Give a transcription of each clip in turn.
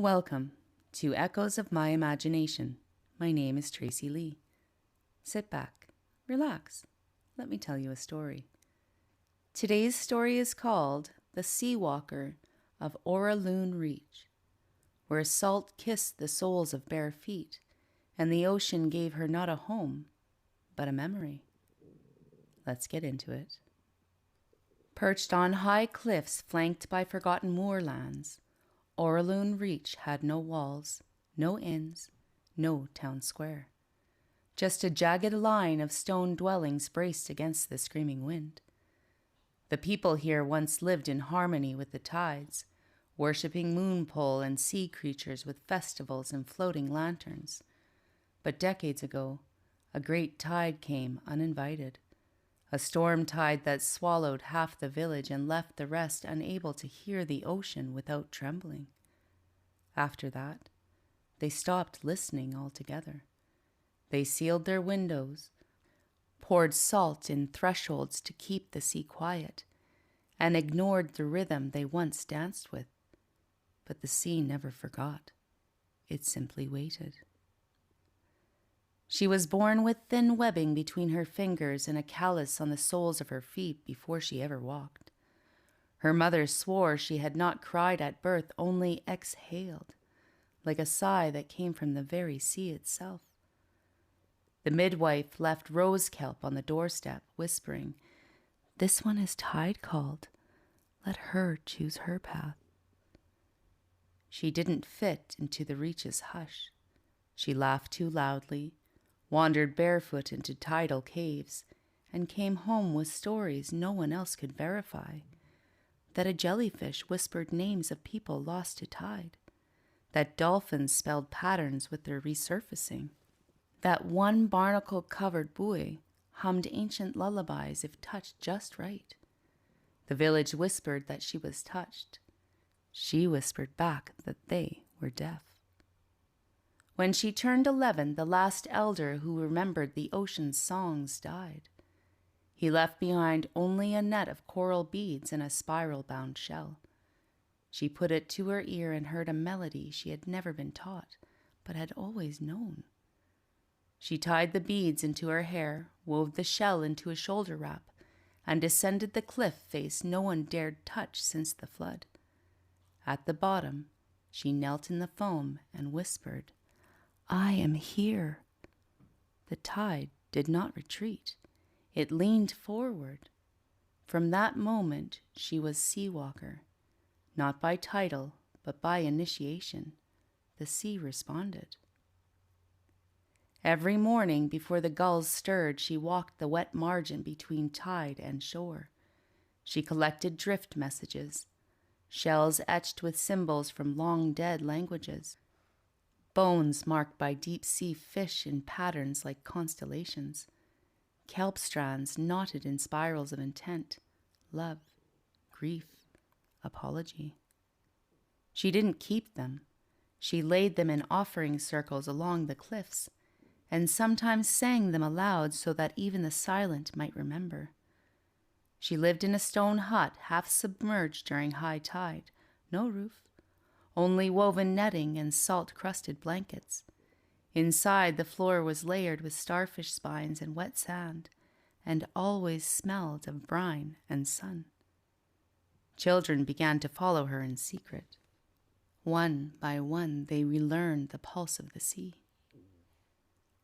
Welcome to Echoes of My Imagination. My name is Tracy Lee. Sit back, relax, let me tell you a story. Today's story is called The Seawalker of Oralune Reach, where salt kissed the soles of bare feet, and the ocean gave her not a home, but a memory. Let's get into it. Perched on high cliffs flanked by forgotten moorlands, Oralune Reach had no walls, no inns, no town square. Just a jagged line of stone dwellings braced against the screaming wind. The people here once lived in harmony with the tides, worshipping moon pole and sea creatures with festivals and floating lanterns. But decades ago, a great tide came uninvited. A storm tide that swallowed half the village and left the rest unable to hear the ocean without trembling. After that, they stopped listening altogether. They sealed their windows, poured salt in thresholds to keep the sea quiet, and ignored the rhythm they once danced with. But the sea never forgot. It simply waited. She was born with thin webbing between her fingers and a callus on the soles of her feet before she ever walked. Her mother swore she had not cried at birth, only exhaled, like a sigh that came from the very sea itself. The midwife left rose kelp on the doorstep, whispering, "This one is tide-called. Let her choose her path." She didn't fit into the Reach's hush. She laughed too loudly, wandered barefoot into tidal caves, and came home with stories no one else could verify. That a jellyfish whispered names of people lost to tide. That dolphins spelled patterns with their resurfacing. That one barnacle-covered buoy hummed ancient lullabies if touched just right. The village whispered that she was touched. She whispered back that they were deaf. When she turned 11, the last elder who remembered the ocean's songs died. He left behind only a net of coral beads and a spiral-bound shell. She put it to her ear and heard a melody she had never been taught, but had always known. She tied the beads into her hair, wove the shell into a shoulder wrap, and descended the cliff face no one dared touch since the flood. At the bottom, she knelt in the foam and whispered, "I am here." The tide did not retreat. It leaned forward. From that moment, she was Seawalker. Not by title, but by initiation. The sea responded. Every morning, before the gulls stirred, she walked the wet margin between tide and shore. She collected drift messages, shells etched with symbols from long-dead languages, bones marked by deep-sea fish in patterns like constellations, kelp strands knotted in spirals of intent, love, grief, apology. She didn't keep them. She laid them in offering circles along the cliffs, and sometimes sang them aloud so that even the silent might remember. She lived in a stone hut, half submerged during high tide, no roof, only woven netting and salt-crusted blankets. Inside, the floor was layered with starfish spines and wet sand, and always smelled of brine and sun. Children began to follow her in secret. One by one, they relearned the pulse of the sea.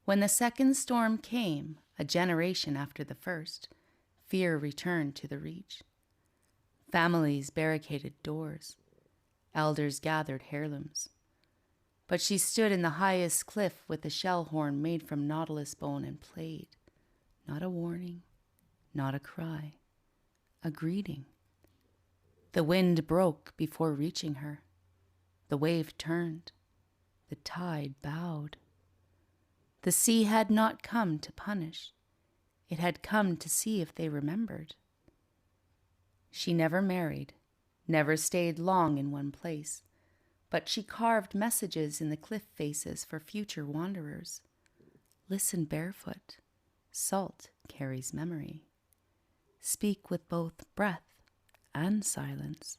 When the second storm came, a generation after the first, fear returned to the Reach. Families barricaded doors. Elders gathered heirlooms. But she stood in the highest cliff with a shell horn made from nautilus bone and played. Not a warning, not a cry, a greeting. The wind broke before reaching her. The wave turned. The tide bowed. The sea had not come to punish. It had come to see if they remembered. She never married, never stayed long in one place, but she carved messages in the cliff faces for future wanderers. Listen barefoot. Salt carries memory. Speak with both breath and silence.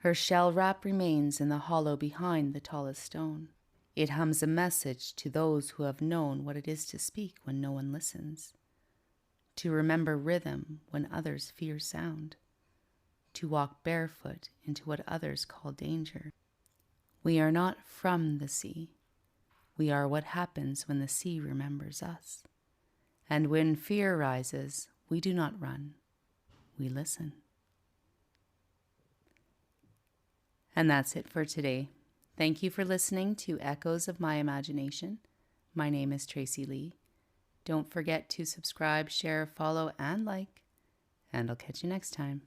Her shell wrap remains in the hollow behind the tallest stone. It hums a message to those who have known what it is to speak when no one listens, to remember rhythm when others fear sound, to walk barefoot into what others call danger. We are not from the sea. We are what happens when the sea remembers us. And when fear rises, we do not run. We listen. And that's it for today. Thank you for listening to Echoes of My Imagination. My name is Tracy Lee. Don't forget to subscribe, share, follow, and like, and I'll catch you next time.